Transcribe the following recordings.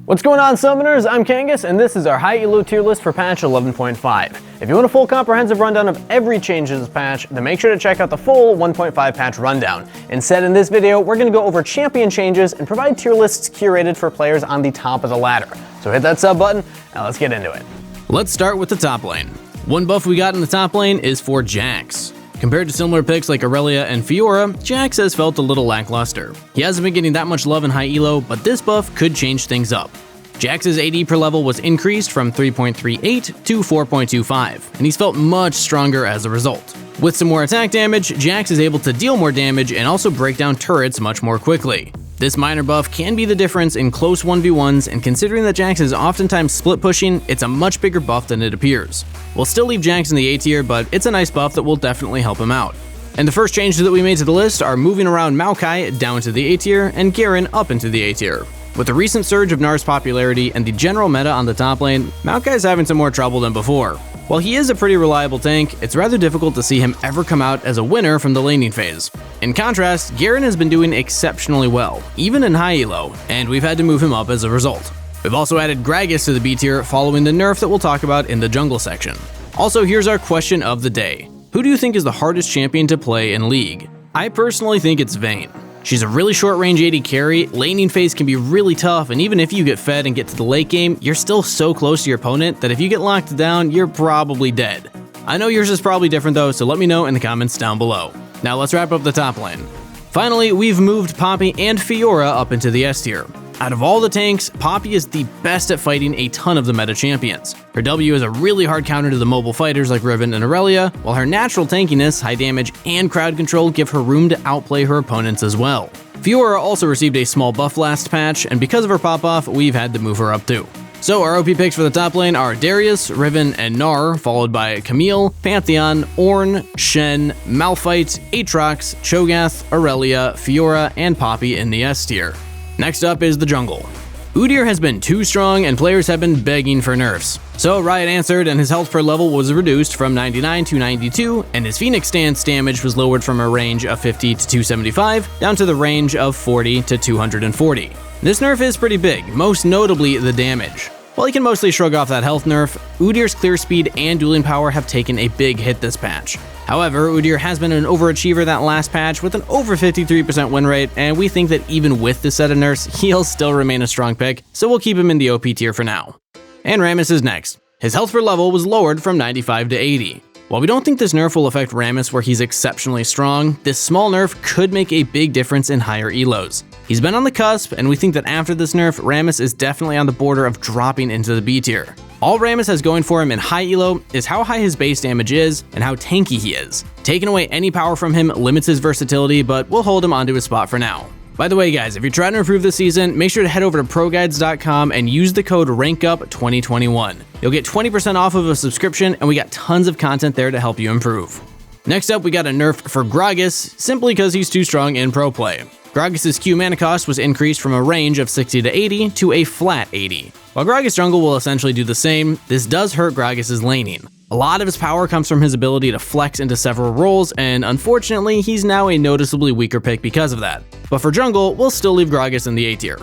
What's going on, Summoners? I'm Kangas, and this is our high elo tier list for patch 11.5. If you want a full comprehensive rundown of every change to this patch, then make sure to check out the full 1.5 patch rundown. Instead, in this video, we're going to go over champion changes and provide tier lists curated for players on the top of the ladder. So hit that sub button, and let's get into it. Let's start with the top lane. One buff we got in the top lane is for Jax. Compared to similar picks like Aurelia and Fiora, Jax has felt a little lackluster. He hasn't been getting that much love in high elo, but this buff could change things up. Jax's AD per level was increased from 3.38 to 4.25, and he's felt much stronger as a result. With some more attack damage, Jax is able to deal more damage and also break down turrets much more quickly. This minor buff can be the difference in close 1v1s, and considering that Jax is oftentimes split pushing, it's a much bigger buff than it appears. We'll still leave Jax in the A tier, but it's a nice buff that will definitely help him out. And the first changes that we made to the list are moving around Maokai down to the A tier and Garen up into the A tier. With the recent surge of Gnar's popularity and the general meta on the top lane, Maokai is having some more trouble than before. While he is a pretty reliable tank, it's rather difficult to see him ever come out as a winner from the laning phase. In contrast, Garen has been doing exceptionally well, even in high elo, and we've had to move him up as a result. We've also added Gragas to the B tier following the nerf that we'll talk about in the jungle section. Also, here's our question of the day. Who do you think is the hardest champion to play in League? I personally think it's Vayne. She's a really short range AD carry, laning phase can be really tough, and even if you get fed and get to the late game, you're still so close to your opponent that if you get locked down, you're probably dead. I know yours is probably different though, so let me know in the comments down below. Now let's wrap up the top lane. Finally, we've moved Poppy and Fiora up into the S tier. Out of all the tanks, Poppy is the best at fighting a ton of the meta champions. Her W is a really hard counter to the mobile fighters like Riven and Aurelia, while her natural tankiness, high damage, and crowd control give her room to outplay her opponents as well. Fiora also received a small buff last patch, and because of her pop-off, we've had to move her up too. So our OP picks for the top lane are Darius, Riven, and Gnar, followed by Camille, Pantheon, Ornn, Shen, Malphite, Aatrox, Cho'Gath, Aurelia, Fiora, and Poppy in the S tier. Next up is the jungle. Udyr has been too strong and players have been begging for nerfs. So Riot answered and his health per level was reduced from 99 to 92, and his Phoenix stance damage was lowered from a range of 50 to 275 down to the range of 40 to 240. This nerf is pretty big, most notably the damage. While he can mostly shrug off that health nerf, Udyr's clear speed and dueling power have taken a big hit this patch. However, Udyr has been an overachiever that last patch with an over 53% win rate, and we think that even with this set of nerfs, he'll still remain a strong pick, so we'll keep him in the OP tier for now. And Rammus is next. His health per level was lowered from 95 to 80. While we don't think this nerf will affect Rammus where he's exceptionally strong, this small nerf could make a big difference in higher elos. He's been on the cusp, and we think that after this nerf, Rammus is definitely on the border of dropping into the B tier. All Rammus has going for him in high elo is how high his base damage is and how tanky he is. Taking away any power from him limits his versatility, but we'll hold him onto his spot for now. By the way guys, if you're trying to improve this season, make sure to head over to ProGuides.com and use the code RANKUP2021. You'll get 20% off of a subscription, and we got tons of content there to help you improve. Next up, we got a nerf for Gragas, simply because he's too strong in pro play. Gragas' Q mana cost was increased from a range of 60 to 80 to a flat 80. While Gragas jungle will essentially do the same, this does hurt Gragas' laning. A lot of his power comes from his ability to flex into several roles, and unfortunately, he's now a noticeably weaker pick because of that. But for jungle, we'll still leave Gragas in the A tier.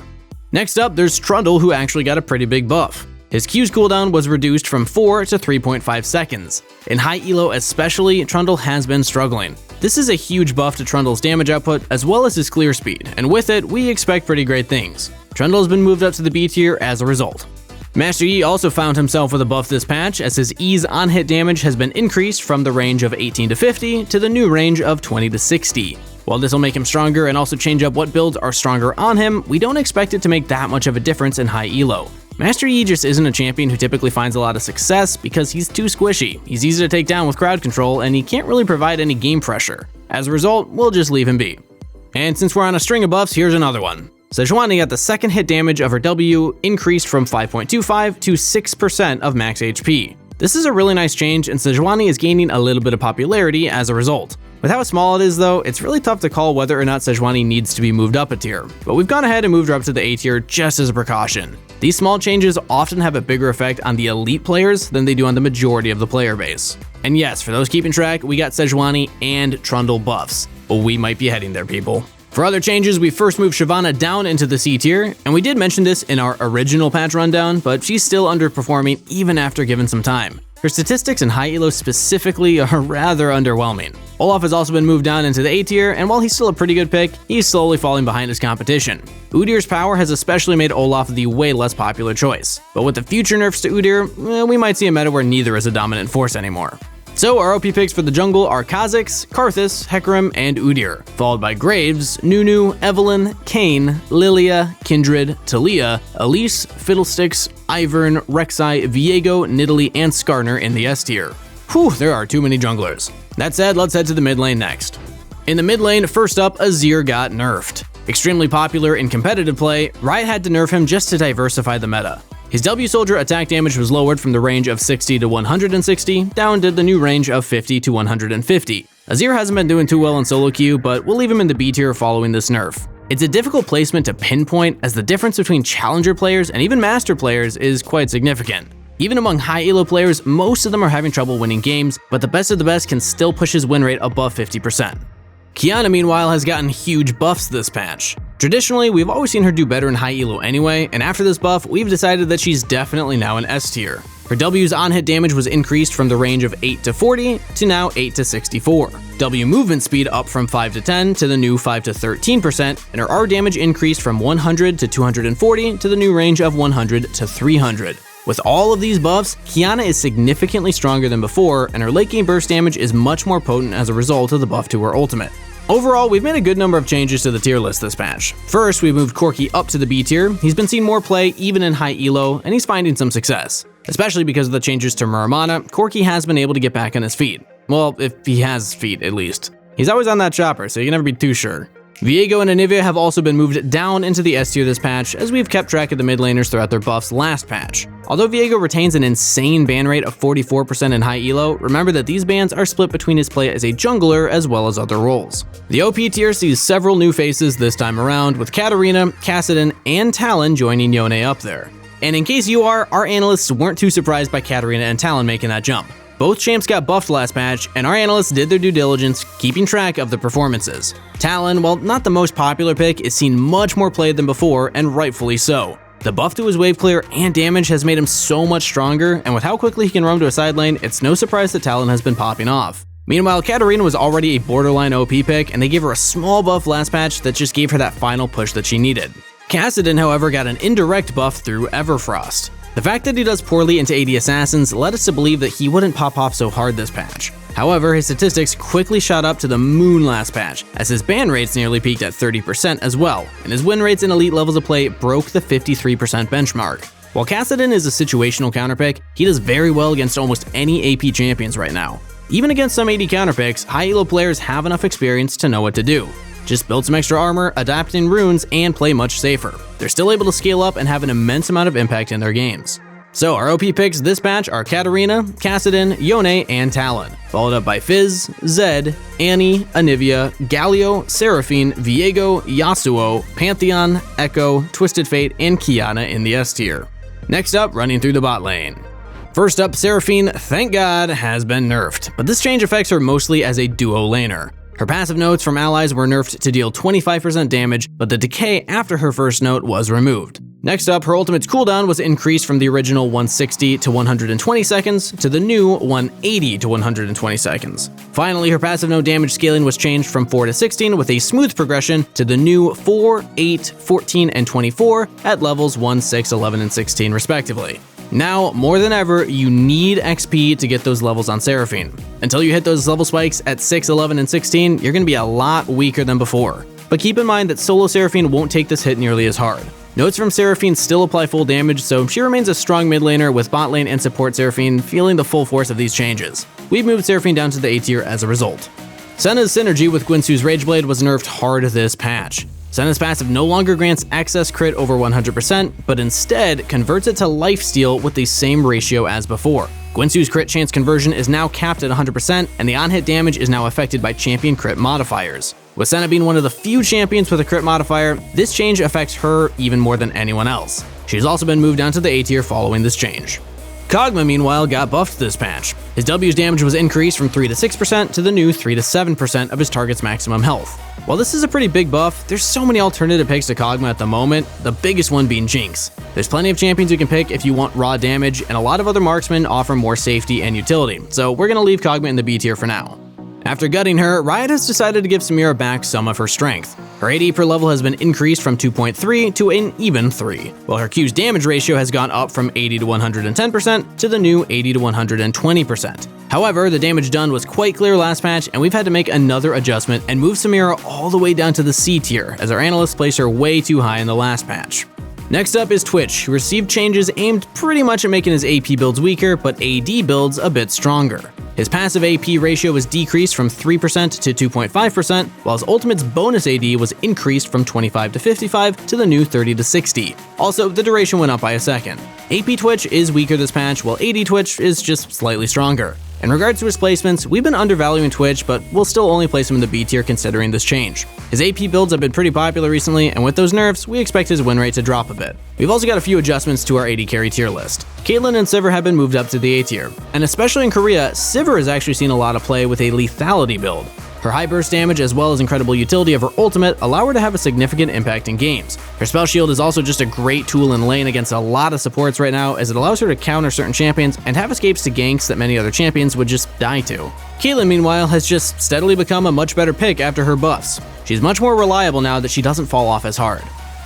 Next up, there's Trundle, who actually got a pretty big buff. His Q's cooldown was reduced from 4 to 3.5 seconds. In high elo especially, Trundle has been struggling. This is a huge buff to Trundle's damage output as well as his clear speed, and with it, we expect pretty great things. Trundle has been moved up to the B tier as a result. Master Yi also found himself with a buff this patch, as his E's on hit damage has been increased from the range of 18 to 50 to the new range of 20 to 60. While this will make him stronger and also change up what builds are stronger on him, we don't expect it to make that much of a difference in high elo. Master Yi just isn't a champion who typically finds a lot of success because he's too squishy. He's easy to take down with crowd control, and he can't really provide any game pressure. As a result, we'll just leave him be. And since we're on a string of buffs, here's another one. Sejuani got the second hit damage of her W increased from 5.25 to 6% of max HP. This is a really nice change, and Sejuani is gaining a little bit of popularity as a result. With how small it is though, it's really tough to call whether or not Sejuani needs to be moved up a tier, but we've gone ahead and moved her up to the A tier just as a precaution. These small changes often have a bigger effect on the elite players than they do on the majority of the player base. And yes, for those keeping track, we got Sejuani and Trundle buffs, but we might be heading there, people. For other changes, we first moved Shyvana down into the C tier, and we did mention this in our original patch rundown, but she's still underperforming even after given some time. Her statistics in high elo specifically are rather underwhelming. Olaf has also been moved down into the A tier, and while he's still a pretty good pick, he's slowly falling behind his competition. Udyr's power has especially made Olaf the way less popular choice, but with the future nerfs to Udyr, we might see a meta where neither is a dominant force anymore. So our OP picks for the jungle are Kha'Zix, Karthus, Hecarim, and Udyr, followed by Graves, Nunu, Evelynn, Kayn, Lilia, Kindred, Taliyah, Elise, Fiddlesticks, Ivern, Rek'Sai, Viego, Nidalee, and Skarner in the S tier. Whew, there are too many junglers. That said, let's head to the mid lane next. In the mid lane, first up, Azir got nerfed. Extremely popular in competitive play, Riot had to nerf him just to diversify the meta. His W Soldier attack damage was lowered from the range of 60 to 160 down to the new range of 50 to 150. Azir hasn't been doing too well in solo queue, but we'll leave him in the B tier following this nerf. It's a difficult placement to pinpoint as the difference between challenger players and even master players is quite significant. Even among high elo players, most of them are having trouble winning games, but the best of the best can still push his win rate above 50%. Qiyana, meanwhile, has gotten huge buffs this patch. Traditionally, we've always seen her do better in high elo anyway, and after this buff, we've decided that she's definitely now an S tier. Her W's on-hit damage was increased from the range of 8 to 40 to now 8 to 64. W movement speed up from 5 to 10 to the new 5 to 13%, and her R damage increased from 100 to 240 to the new range of 100 to 300. With all of these buffs, Qiyana is significantly stronger than before, and her late game burst damage is much more potent as a result of the buff to her ultimate. Overall, we've made a good number of changes to the tier list this patch. First, we moved Corki up to the B tier. He's been seeing more play even in high elo, and he's finding some success. Especially because of the changes to Muramana, Corki has been able to get back on his feet. Well, if he has feet, at least. He's always on that chopper, so you can never be too sure. Viego and Anivia have also been moved down into the S tier this patch, as we've kept track of the mid laners throughout their buffs last patch. Although Viego retains an insane ban rate of 44% in high elo, remember that these bans are split between his play as a jungler as well as other roles. The OP tier sees several new faces this time around, with Katarina, Kassadin, and Talon joining Yone up there. And in case you are, our analysts weren't too surprised by Katarina and Talon making that jump. Both champs got buffed last patch, and our analysts did their due diligence, keeping track of the performances. Talon, while not the most popular pick, is seen much more play than before, and rightfully so. The buff to his wave clear and damage has made him so much stronger, and with how quickly he can roam to a side lane, it's no surprise that Talon has been popping off. Meanwhile, Katarina was already a borderline OP pick, and they gave her a small buff last patch that just gave her that final push that she needed. Kassadin, however, got an indirect buff through Everfrost. The fact that he does poorly into AD Assassins led us to believe that he wouldn't pop off so hard this patch. However, his statistics quickly shot up to the moon last patch, as his ban rates nearly peaked at 30% as well, and his win rates in elite levels of play broke the 53% benchmark. While Kassadin is a situational counterpick, he does very well against almost any AP champions right now. Even against some AD counterpicks, high elo players have enough experience to know what to do. Just build some extra armor, adapting runes, and play much safer. They're still able to scale up and have an immense amount of impact in their games. So our OP picks this patch are Katarina, Kassadin, Yone, and Talon, followed up by Fizz, Zed, Annie, Anivia, Galio, Seraphine, Viego, Yasuo, Pantheon, Echo, Twisted Fate, and Qiyana in the S tier. Next up, running through the bot lane. First up, Seraphine, thank God, has been nerfed, but this change affects her mostly as a duo laner. Her passive notes from allies were nerfed to deal 25% damage, but the decay after her first note was removed. Next up, her ultimate's cooldown was increased from the original 160 to 120 seconds to the new 180 to 120 seconds. Finally, her passive note damage scaling was changed from 4 to 16 with a smooth progression to the new 4, 8, 14, and 24 at levels 1, 6, 11, and 16 respectively. Now, more than ever, you need XP to get those levels on Seraphine. Until you hit those level spikes at 6, 11, and 16, you're going to be a lot weaker than before. But keep in mind that solo Seraphine won't take this hit nearly as hard. Notes from Seraphine still apply full damage, so she remains a strong mid laner with bot lane and support Seraphine feeling the full force of these changes. We've moved Seraphine down to the A tier as a result. Senna's synergy with Guinsoo's Rageblade was nerfed hard this patch. Senna's passive no longer grants excess crit over 100%, but instead converts it to lifesteal with the same ratio as before. Guinsoo's crit chance conversion is now capped at 100%, and the on-hit damage is now affected by champion crit modifiers. With Senna being one of the few champions with a crit modifier, this change affects her even more than anyone else. She's also been moved down to the A tier following this change. Kog'Maw, meanwhile, got buffed this patch. His W's damage was increased from 3 to 6% to the new 3 to 7% of his target's maximum health. While this is a pretty big buff, there's so many alternative picks to Kog'Maw at the moment, the biggest one being Jinx. There's plenty of champions you can pick if you want raw damage, and a lot of other marksmen offer more safety and utility, so we're gonna leave Kog'Maw in the B tier for now. After gutting her, Riot has decided to give Samira back some of her strength. Her AD per level has been increased from 2.3 to an even 3, while her Q's damage ratio has gone up from 80 to 110% to the new 80 to 120%. However, the damage done was quite clear last patch, and we've had to make another adjustment and move Samira all the way down to the C tier, as our analysts placed her way too high in the last patch. Next up is Twitch, who received changes aimed pretty much at making his AP builds weaker, but AD builds a bit stronger. His passive AP ratio was decreased from 3% to 2.5%, while his ultimate's bonus AD was increased from 25 to 55 to the new 30 to 60. Also, the duration went up by a second. AP Twitch is weaker this patch, while AD Twitch is just slightly stronger. In regards to his placements, we've been undervaluing Twitch, but we'll still only place him in the B tier considering this change. His AP builds have been pretty popular recently, and with those nerfs, we expect his win rate to drop a bit. We've also got a few adjustments to our AD carry tier list. Caitlyn and Sivir have been moved up to the A tier, and especially in Korea, Sivir has actually seen a lot of play with a lethality build. Her high burst damage as well as incredible utility of her ultimate allow her to have a significant impact in games. Her spell shield is also just a great tool in lane against a lot of supports right now, as it allows her to counter certain champions and have escapes to ganks that many other champions would just die to. Caitlyn, meanwhile, has just steadily become a much better pick after her buffs. She's much more reliable now that she doesn't fall off as hard.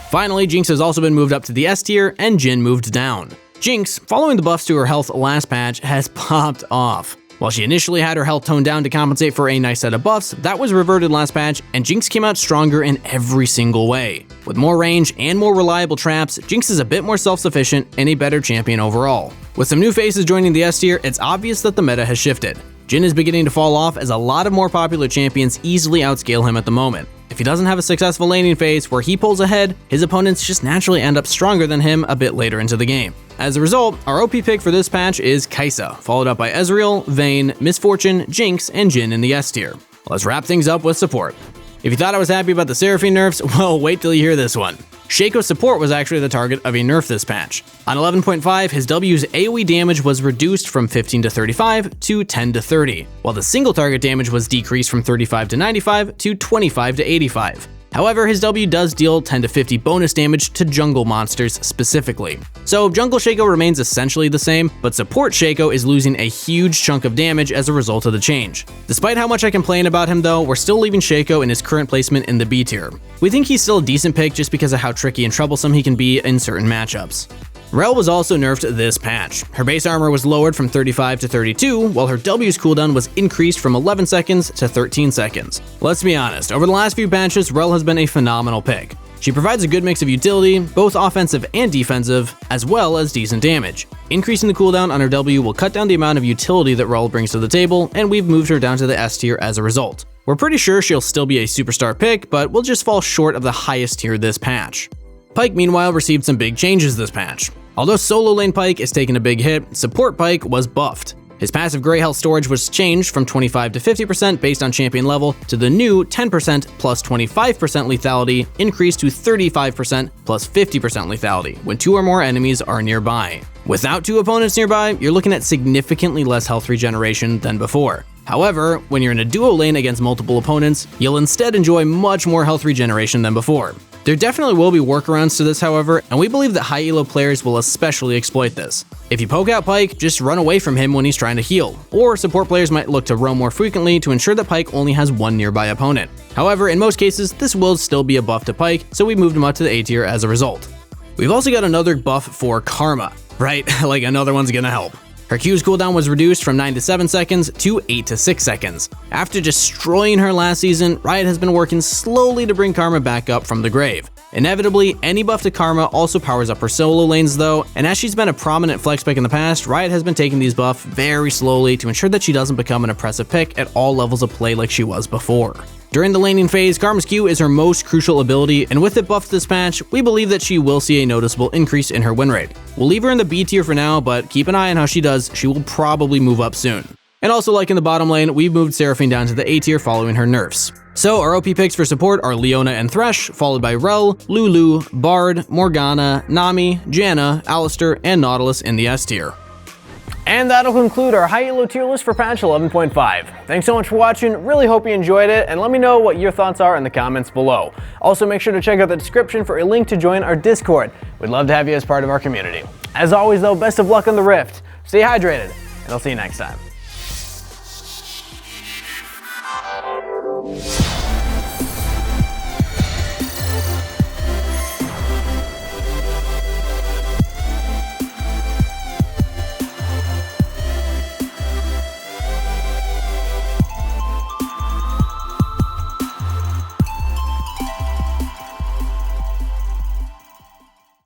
Finally, Jinx has also been moved up to the S tier, and Jhin moved down. Jinx, following the buffs to her health last patch, has popped off. While she initially had her health toned down to compensate for a nice set of buffs, that was reverted last patch, and Jinx came out stronger in every single way. With more range and more reliable traps, Jinx is a bit more self-sufficient and a better champion overall. With some new faces joining the S tier, it's obvious that the meta has shifted. Jhin is beginning to fall off as a lot of more popular champions easily outscale him at the moment. If he doesn't have a successful laning phase where he pulls ahead, his opponents just naturally end up stronger than him a bit later into the game. As a result, our OP pick for this patch is Kai'Sa, followed up by Ezreal, Vayne, Miss Fortune, Jinx, and Jhin in the S tier. Let's wrap things up with support. If you thought I was happy about the Seraphine nerfs, well, wait till you hear this one. Shaco's support was actually the target of a nerf this patch. On 11.5, his W's AoE damage was reduced from 15 to 35 to 10 to 30, while the single target damage was decreased from 35 to 95 to 25 to 85. However, his W does deal 10 to 50 bonus damage to jungle monsters specifically. So jungle Shaco remains essentially the same, but support Shaco is losing a huge chunk of damage as a result of the change. Despite how much I complain about him though, we're still leaving Shaco in his current placement in the B tier. We think he's still a decent pick just because of how tricky and troublesome he can be in certain matchups. Rell was also nerfed this patch. Her base armor was lowered from 35 to 32, while her W's cooldown was increased from 11 seconds to 13 seconds. Let's be honest, over the last few patches, Rell has been a phenomenal pick. She provides a good mix of utility, both offensive and defensive, as well as decent damage. Increasing the cooldown on her W will cut down the amount of utility that Rell brings to the table, and we've moved her down to the S tier as a result. We're pretty sure she'll still be a superstar pick, but we'll just fall short of the highest tier this patch. Pyke, meanwhile, received some big changes this patch. Although solo lane Pyke is taking a big hit, support Pyke was buffed. His passive Grey Health storage was changed from 25 to 50% based on champion level to the new 10% plus 25% lethality, increased to 35% plus 50% lethality when 2 or more enemies are nearby. Without 2 opponents nearby, you're looking at significantly less health regeneration than before. However, when you're in a duo lane against multiple opponents, you'll instead enjoy much more health regeneration than before. There definitely will be workarounds to this, however, and we believe that high elo players will especially exploit this. If you poke out Pyke, just run away from him when he's trying to heal, or support players might look to roam more frequently to ensure that Pyke only has one nearby opponent. However, in most cases, this will still be a buff to Pyke, so we moved him up to the A tier as a result. We've also got another buff for Karma, right? Like another one's gonna help. Her Q's cooldown was reduced from 9 to 7 seconds to 8 to 6 seconds. After destroying her last season, Riot has been working slowly to bring Karma back up from the grave. Inevitably, any buff to Karma also powers up her solo lanes though, and as she's been a prominent flex pick in the past, Riot has been taking these buffs very slowly to ensure that she doesn't become an oppressive pick at all levels of play like she was before. During the laning phase, Karma's Q is her most crucial ability, and with it buffed this patch, we believe that she will see a noticeable increase in her win rate. We'll leave her in the B tier for now, but keep an eye on how she does, she will probably move up soon. And also, like in the bottom lane, we've moved Seraphine down to the A tier following her nerfs. So our OP picks for support are Leona and Thresh, followed by Rell, Lulu, Bard, Morgana, Nami, Janna, Alistar, and Nautilus in the S tier. And that'll conclude our high elo tier list for patch 11.5. Thanks so much for watching, really hope you enjoyed it, and let me know what your thoughts are in the comments below. Also make sure to check out the description for a link to join our Discord. We'd love to have you as part of our community. As always though, best of luck on the Rift, stay hydrated, and I'll see you next time.